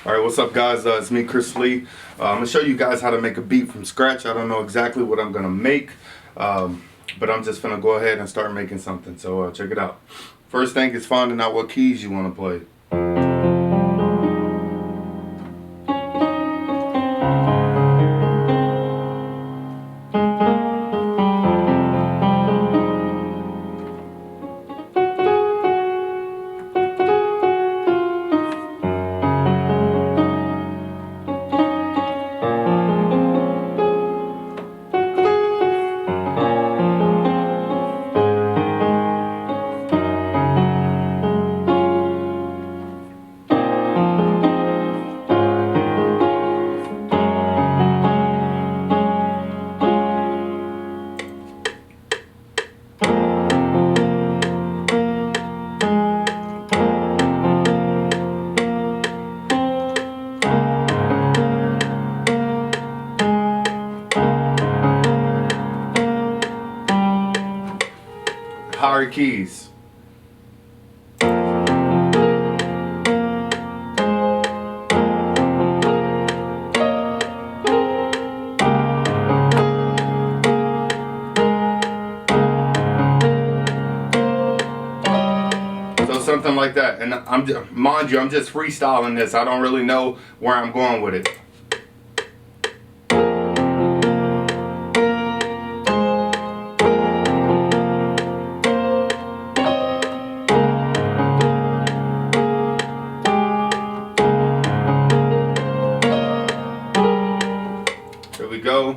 Alright, what's up guys? It's me, Chris Lee. I'm going to show you guys how to make a beat from scratch. I don't know exactly what I'm going to make, but I'm just going to go ahead and start making something. So check it out. First thing is finding out what keys you want to play. Higher keys. So something like that, and mind you, I'm just freestyling this. I don't really know where I'm going with it. Here we go.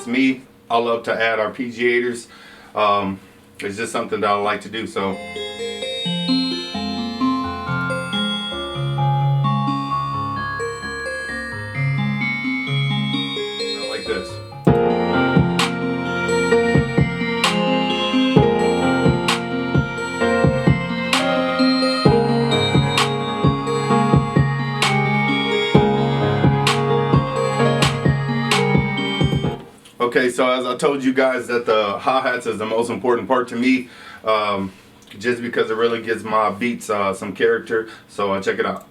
Me, I love to add arpeggiators. It's just something that I like to do. So like this. Okay, so as I told you guys that the hi-hats is the most important part to me, just because it really gives my beats some character. So check it out.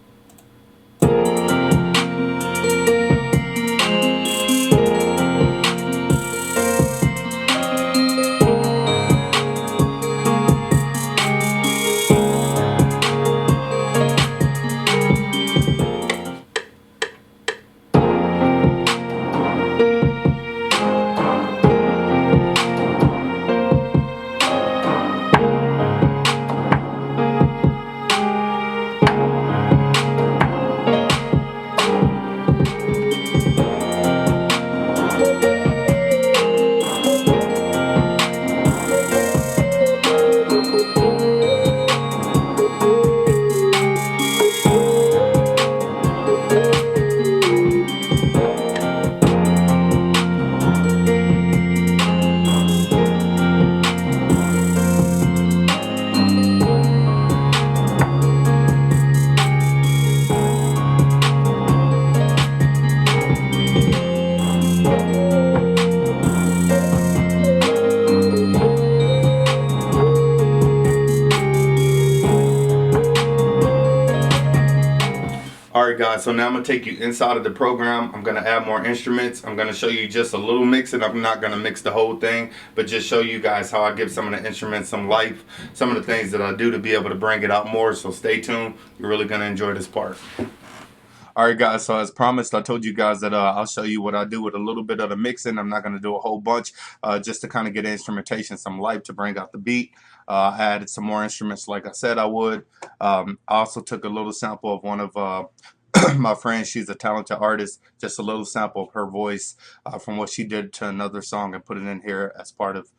Alright guys, so now I'm going to take you inside of the program. I'm going to add more instruments. I'm going to show you just a little mix, and I'm not going to mix the whole thing, but just show you guys how I give some of the instruments some life, some of the things that I do to be able to bring it out more. So stay tuned. You're really going to enjoy this part. Alright guys, so as promised, I told you guys that I'll show you what I do with a little bit of the mixing. I'm not going to do a whole bunch, just to kind of get instrumentation some life to bring out the beat. I added some more instruments like I said I would. I also took a little sample of one of my friend. She's a talented artist. Just a little sample of her voice from what she did to another song and put it in here as part of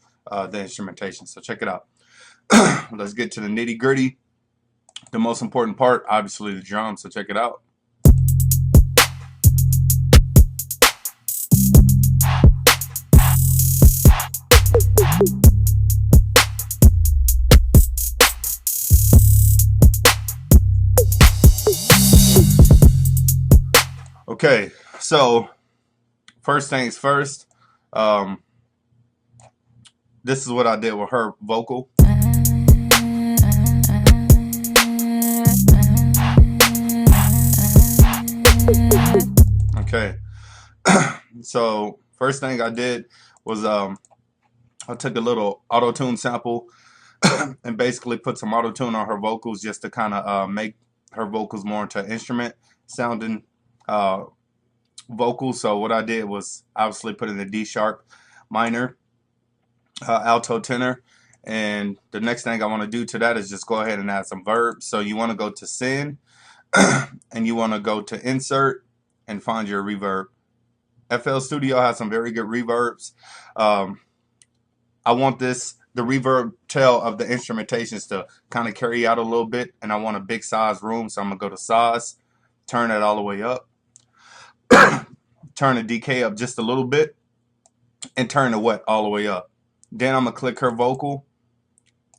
the instrumentation. So check it out. Let's get to the nitty gritty. The most important part, obviously, the drums. So check it out. Okay, so first things first, this is what I did with her vocal. Okay, so first thing I did was I took a little auto-tune sample and basically put some auto-tune on her vocals just to kind of make her vocals more into instrument sounding vocals. So what I did was obviously put in the D sharp minor, alto tenor, and the next thing I want to do to that is just go ahead and add some verbs. So you want to go to send and you want to go to insert and find your reverb. FL Studio has some very good reverbs. I want the reverb tail of the instrumentations to kind of carry out a little bit, and I want a big size room, so I'm gonna go to size, turn it all the way up, turn the decay up just a little bit, and turn the wet all the way up. Then I'm gonna click her vocal,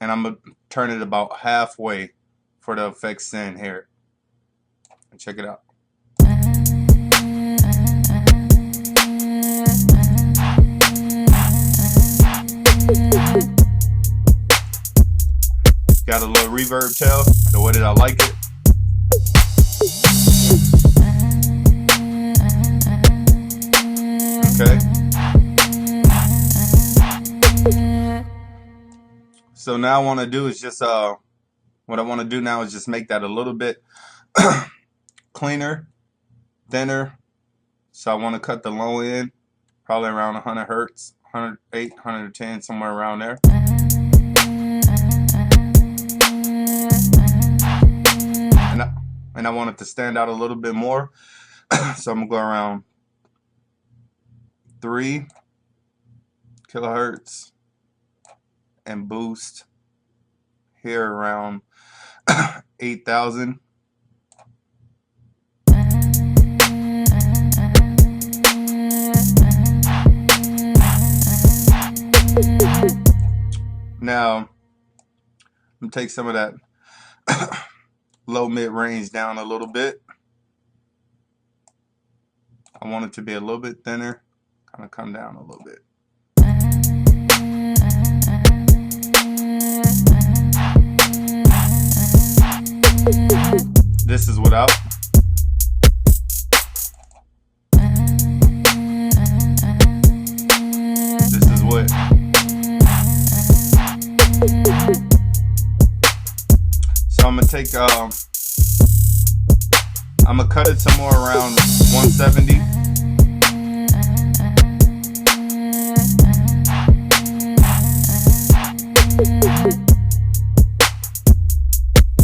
and I'm gonna turn it about halfway for the effects send here. And check it out. Got a little reverb tail, the way that I like it. Okay. So now I want to do is just what I want to do now is just make that a little bit cleaner, thinner. So I want to cut the low end, probably around 100 hertz, 108, 110, somewhere around there. And I want it to stand out a little bit more. So I'm going to go around 3 kilohertz and boost here around 8,000. Now, I'm going to take some of that low mid-range down a little bit. I want it to be a little bit thinner, kind of come down a little bit. This is without. This is with. So I'm gonna take I'm gonna cut it some more around 170.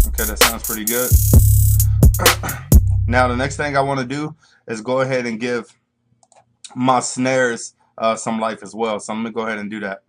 Okay, that sounds pretty good. Now the next thing I want to do is go ahead and give my snares some life as well. So I'm gonna go ahead and do that.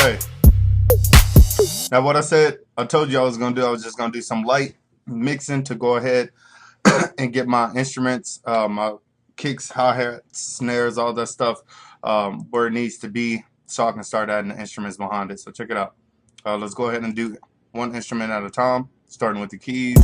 Okay. Now what I told you I was gonna do, I was just gonna do some light mixing to go ahead and get my instruments, my kicks, hi-hats, snares, all that stuff where it needs to be so I can start adding the instruments behind it. So check it out. Let's go ahead and do one instrument at a time, starting with the keys.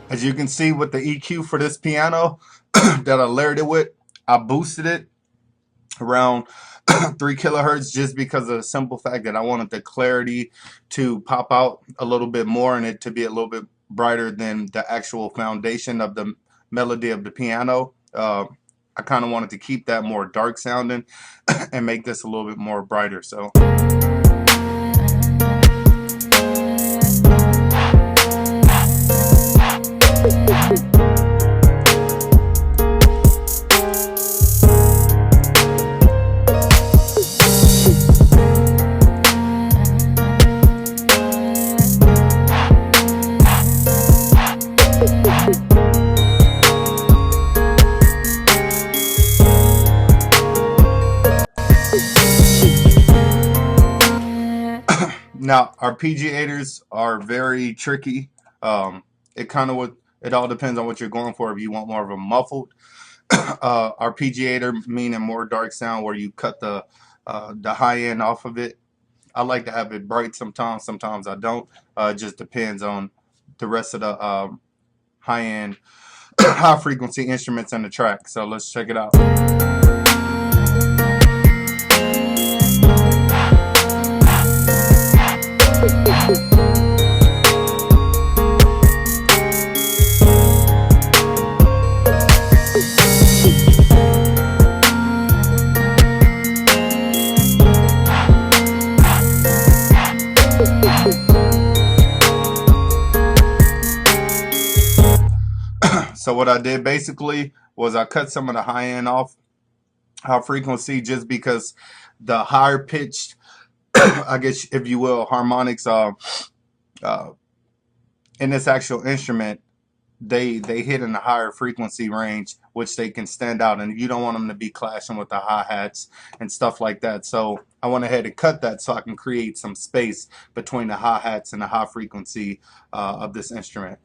As you can see with the EQ for this piano that I layered it with, I boosted it around 3 kilohertz just because of the simple fact that I wanted the clarity to pop out a little bit more and it to be a little bit brighter than the actual foundation of the melody of the piano. I kind of wanted to keep that more dark sounding and make this a little bit more brighter. So now arpeggiators are very tricky. It kind of it all depends on what you're going for. If you want more of a muffled arpeggiator, meaning more dark sound, where you cut the high end off of it. I like to have it bright sometimes. Sometimes I don't. It just depends on the rest of the high end, high frequency instruments in the track. So let's check it out. So what I did basically was I cut some of the high end off, high frequency, just because the higher pitched, I guess if you will, harmonics in this actual instrument, they hit in a higher frequency range, which they can stand out, and you don't want them to be clashing with the hi-hats and stuff like that. So I went ahead and cut that so I can create some space between the hi-hats and the high frequency of this instrument.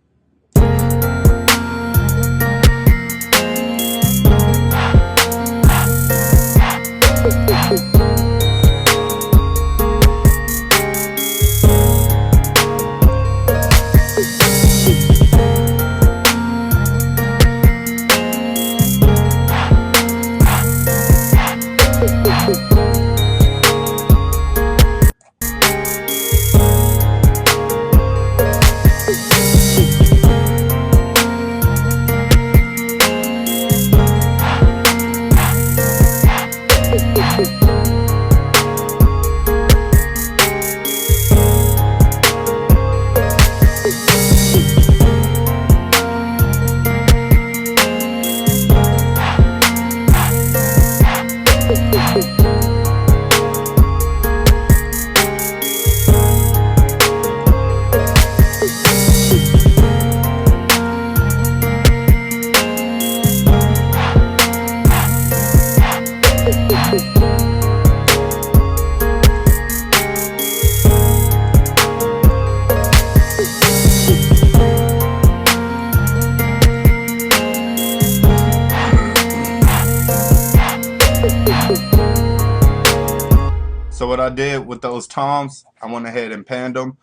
what I did with those toms, I went ahead and panned them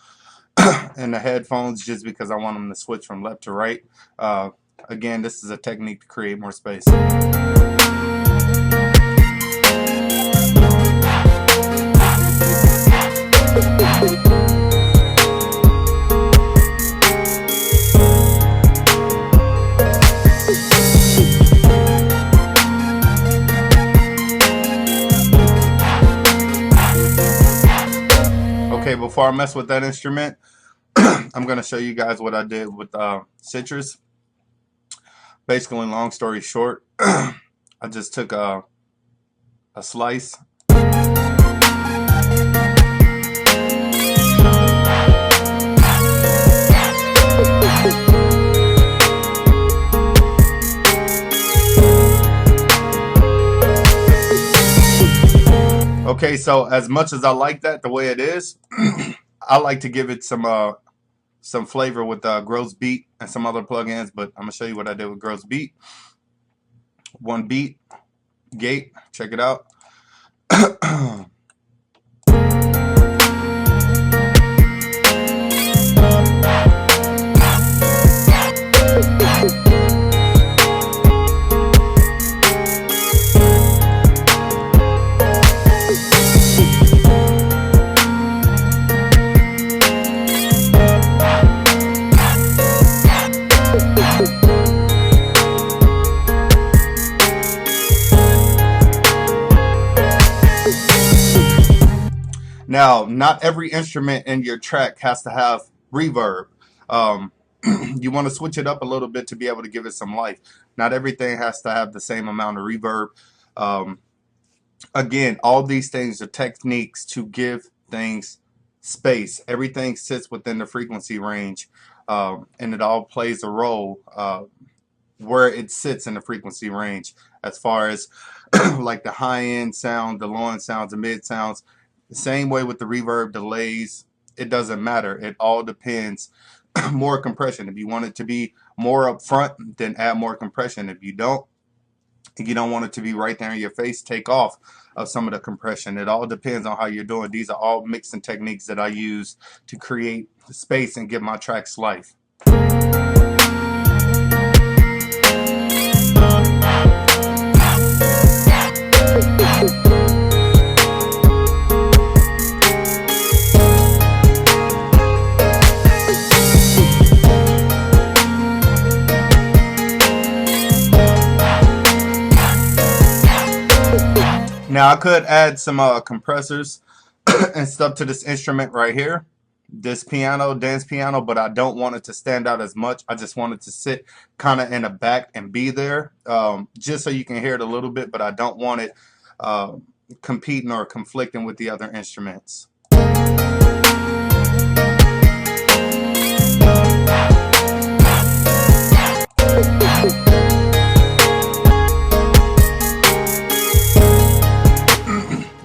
in the headphones just because I want them to switch from left to right. Again, this is a technique to create more space. Okay, before I mess with that instrument, I'm going to show you guys what I did with citrus. Basically, long story short, I just took a slice. Okay, so as much as I like that the way it is, I like to give it some flavor with Gross Beat and some other plugins, but I'm gonna show you what I did with Gross Beat. One beat, gate, check it out. Now, not every instrument in your track has to have reverb. You want to switch it up a little bit to be able to give it some life. Not everything has to have the same amount of reverb. Again, all these things are techniques to give things space. Everything sits within the frequency range, and it all plays a role where it sits in the frequency range as far as like the high end sound, the low end sounds, the mid sounds. The same way with the reverb, delays, it doesn't matter. It all depends. More compression. If you want it to be more up front, then add more compression. If you don't want it to be right there in your face, take off of some of the compression. It all depends on how you're doing. These are all mixing techniques that I use to create space and give my tracks life. Now I could add some compressors and stuff to this instrument right here, this piano, dance piano, but I don't want it to stand out as much. I just want it to sit kind of in the back and be there, just so you can hear it a little bit, but I don't want it competing or conflicting with the other instruments.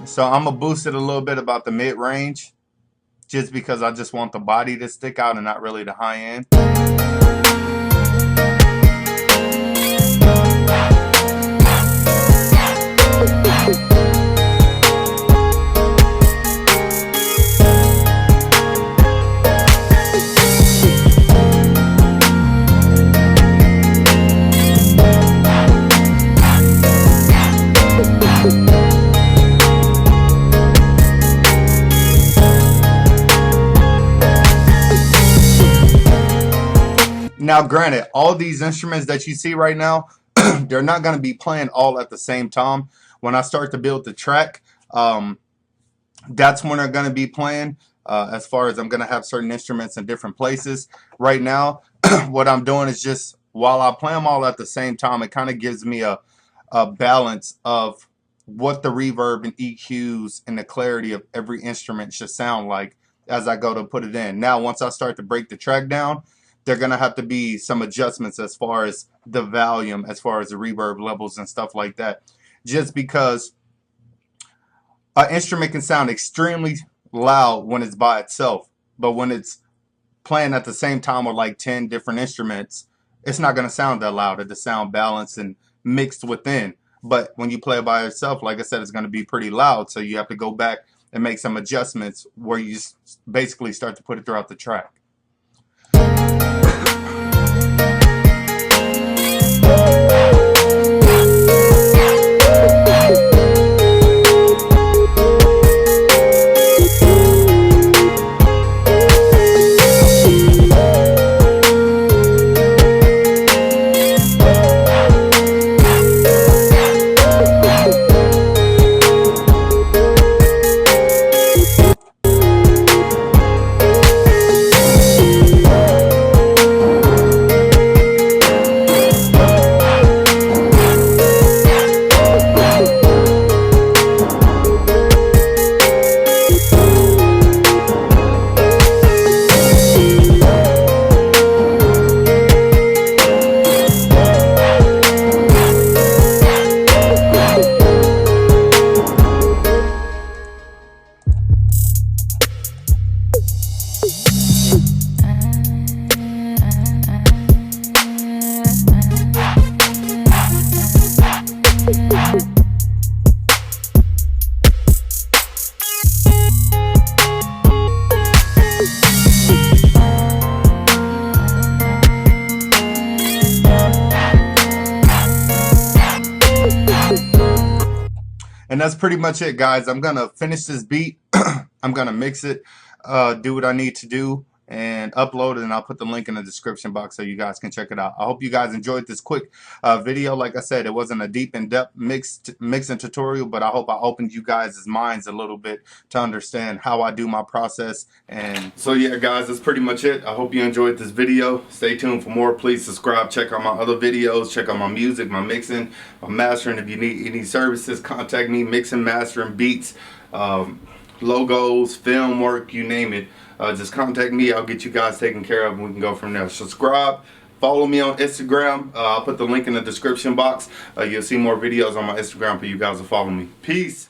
So I'm gonna boost it a little bit about the mid range, just because I just want the body to stick out and not really the high end. Now, granted, all these instruments that you see right now, they're not going to be playing all at the same time. When I start to build the track, that's when they're going to be playing. As far as I'm going to have certain instruments in different places. Right now, what I'm doing is just, while I play them all at the same time, it kind of gives me a balance of what the reverb and EQs and the clarity of every instrument should sound like as I go to put it in. Now, once I start to break the track down, there are going to have to be some adjustments as far as the volume, as far as the reverb levels and stuff like that. Just because an instrument can sound extremely loud when it's by itself, but when it's playing at the same time with like 10 different instruments, it's not going to sound that loud. It'll sound balanced and mixed within. But when you play it by yourself, like I said, it's going to be pretty loud. So you have to go back and make some adjustments where you basically start to put it throughout the track. And that's pretty much it, guys. I'm gonna finish this beat. I'm gonna mix it, do what I need to do, and upload it, and I'll put the link in the description box so you guys can check it out. I hope you guys enjoyed this quick video. Like I said, it wasn't a deep, in-depth mixing tutorial, but I hope I opened you guys' minds a little bit to understand how I do my process. And so yeah, guys, that's pretty much it. I hope you enjoyed this video. Stay tuned for more. Please subscribe, check out my other videos, check out my music, my mixing, my mastering. If you need any services, contact me. Mixing, mastering, beats, logos, film work, you name it. Just contact me. I'll get you guys taken care of, and we can go from there. Subscribe, follow me on Instagram. I'll put the link in the description box. You'll see more videos on my Instagram for you guys to follow me. Peace.